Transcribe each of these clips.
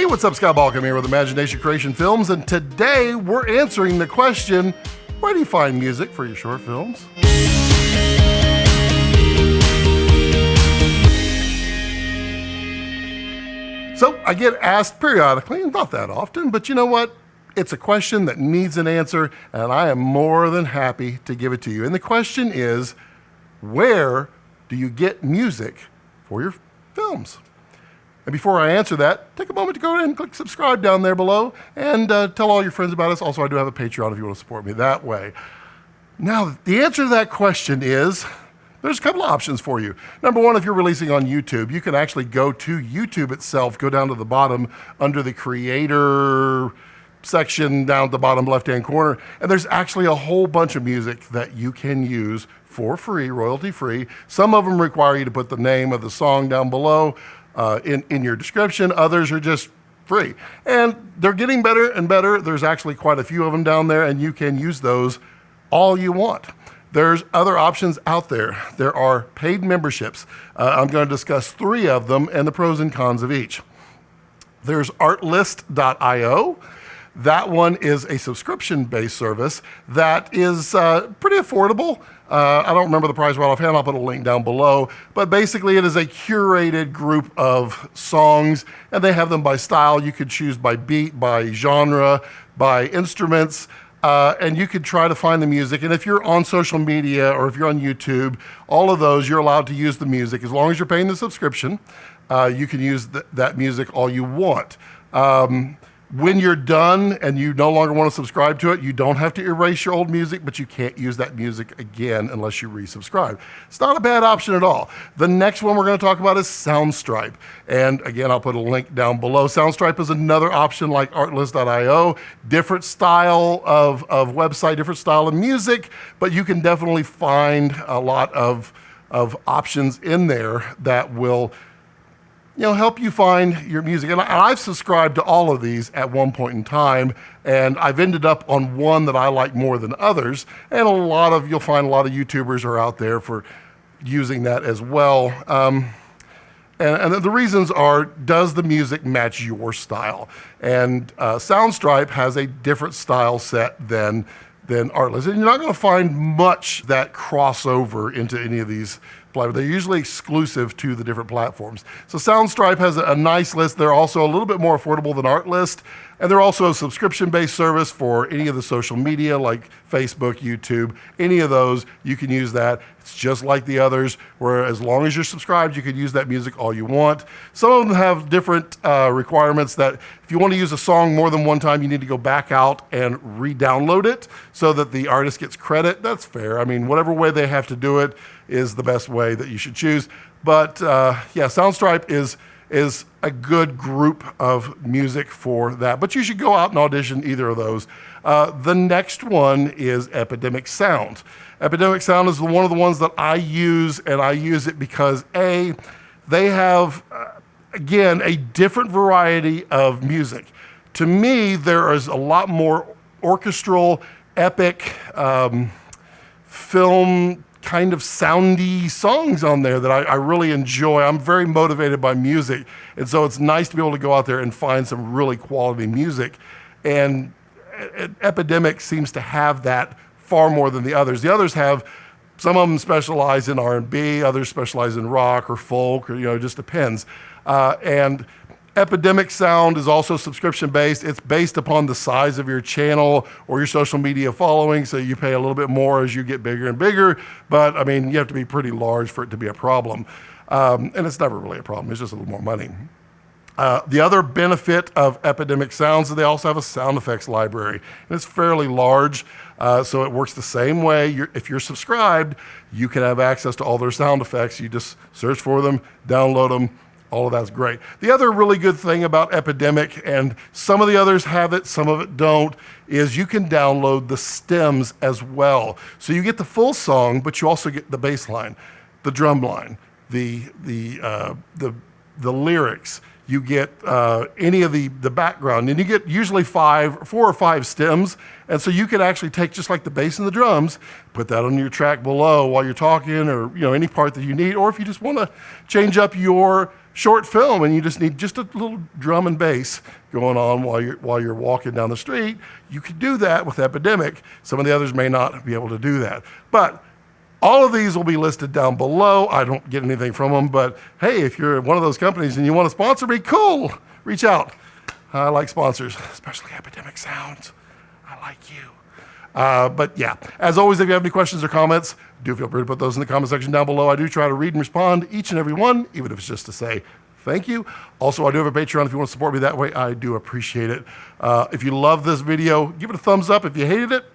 Hey, what's up? Scott Balcom here with Imagination Creation Films, and today we're answering the question, where do you find music for your short films? So I get asked periodically, not that often, but you know what? It's a question that needs an answer, and I am more than happy to give it to you. And the question is, where do you get music for your films? And before I answer that, take a moment to go ahead and click subscribe down there below and tell all your friends about us. Also, I do have a Patreon if you want to support me that way. Now, the answer to that question is, there's a couple of options for you. Number one, if you're releasing on YouTube, you can actually go to YouTube itself, go down to the bottom under the creator section down at the bottom left-hand corner, and there's actually a whole bunch of music that you can use for free, royalty-free. Some of them require you to put the name of the song down below in your description. Others are just free. And they're getting better and better. There's actually quite a few of them down there, and you can use those all you want. There's other options out there. There are paid memberships. I'm going to discuss 3 of them and the pros and cons of each. There's artlist.io. That one is a subscription-based service that is pretty affordable. I don't remember the price right offhand. I'll put a link down below. But basically, it is a curated group of songs, and they have them by style. You could choose by beat, by genre, by instruments, and you could try to find the music. And if you're on social media or if you're on YouTube, all of those, you're allowed to use the music. As long as you're paying the subscription, you can use that music all you want. When you're done and you no longer want to subscribe to it, you don't have to erase your old music, but you can't use that music again unless you resubscribe. It's not a bad option at all. The next one we're going to talk about is Soundstripe. And again, I'll put a link down below. Soundstripe is another option like artlist.io. Different style of website, different style of music, but you can definitely find a lot of options in there that will help you find your music. And I've subscribed to all of these at one point in time, and I've ended up on one that I like more than others. And you'll find a lot of YouTubers are out there for using that as well. And the reasons are, does the music match your style? And Soundstripe has a different style set than Artlist. And you're not going to find much that crossover into any of these platforms. They're usually exclusive to the different platforms. So Soundstripe has a nice list. They're also a little bit more affordable than Artlist. And they're also a subscription-based service for any of the social media like Facebook, YouTube, any of those. You can use that. It's just like the others, where as long as you're subscribed, you can use that music all you want. Some of them have different requirements that if you want to use a song more than one time, you need to go back out and re-download it so that the artist gets credit. That's fair. I mean, whatever way they have to do it is the best way that you should choose. But Soundstripe is a good group of music for that. But you should go out and audition either of those. The next one is Epidemic Sound. Epidemic Sound is one of the ones that I use, and I use it because they have, again, a different variety of music. To me, there is a lot more orchestral, epic, film kind of soundy songs on there that I really enjoy. I'm very motivated by music, and so it's nice to be able to go out there and find some really quality music. And Epidemic seems to have that far more than the others. The others have, some of them specialize in R&B, others specialize in rock or folk, or it just depends. And Epidemic Sound is also subscription-based. It's based upon the size of your channel or your social media following, so you pay a little bit more as you get bigger and bigger. But, I mean, you have to be pretty large for it to be a problem. And it's never really a problem. It's just a little more money. The other benefit of Epidemic Sound is they also have a sound effects library. And it's fairly large, so it works the same way. If you're subscribed, you can have access to all their sound effects. You just search for them, download them. All of that's great. The other really good thing about Epidemic, and some of the others have it, some of it don't, is you can download the stems as well. So you get the full song, but you also get the bass line, the drum line, the lyrics. You get any of the background, and you get usually 4 or 5 stems. And so you can actually take just like the bass and the drums, put that on your track below while you're talking, or any part that you need. Or if you just want to change up your short film and you just need just a little drum and bass going on while you're walking down the street, you could do that with Epidemic. Some of the others may not be able to do that. But all of these will be listed down below. I don't get anything from them, but hey, if you're one of those companies and you want to sponsor me, cool, reach out. I like sponsors, especially Epidemic Sounds. I like you. But yeah, as always, if you have any questions or comments, do feel free to put those in the comment section down below. I do try to read and respond each and every one, even if it's just to say thank you. Also, I do have a Patreon if you want to support me that way. I do appreciate it. If you love this video, give it a thumbs up. If you hated it,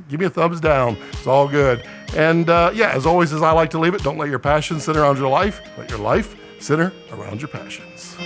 give me a thumbs down. It's all good. And yeah, as always, as I like to leave it, don't let your passion center around your life. Let your life center around your passions.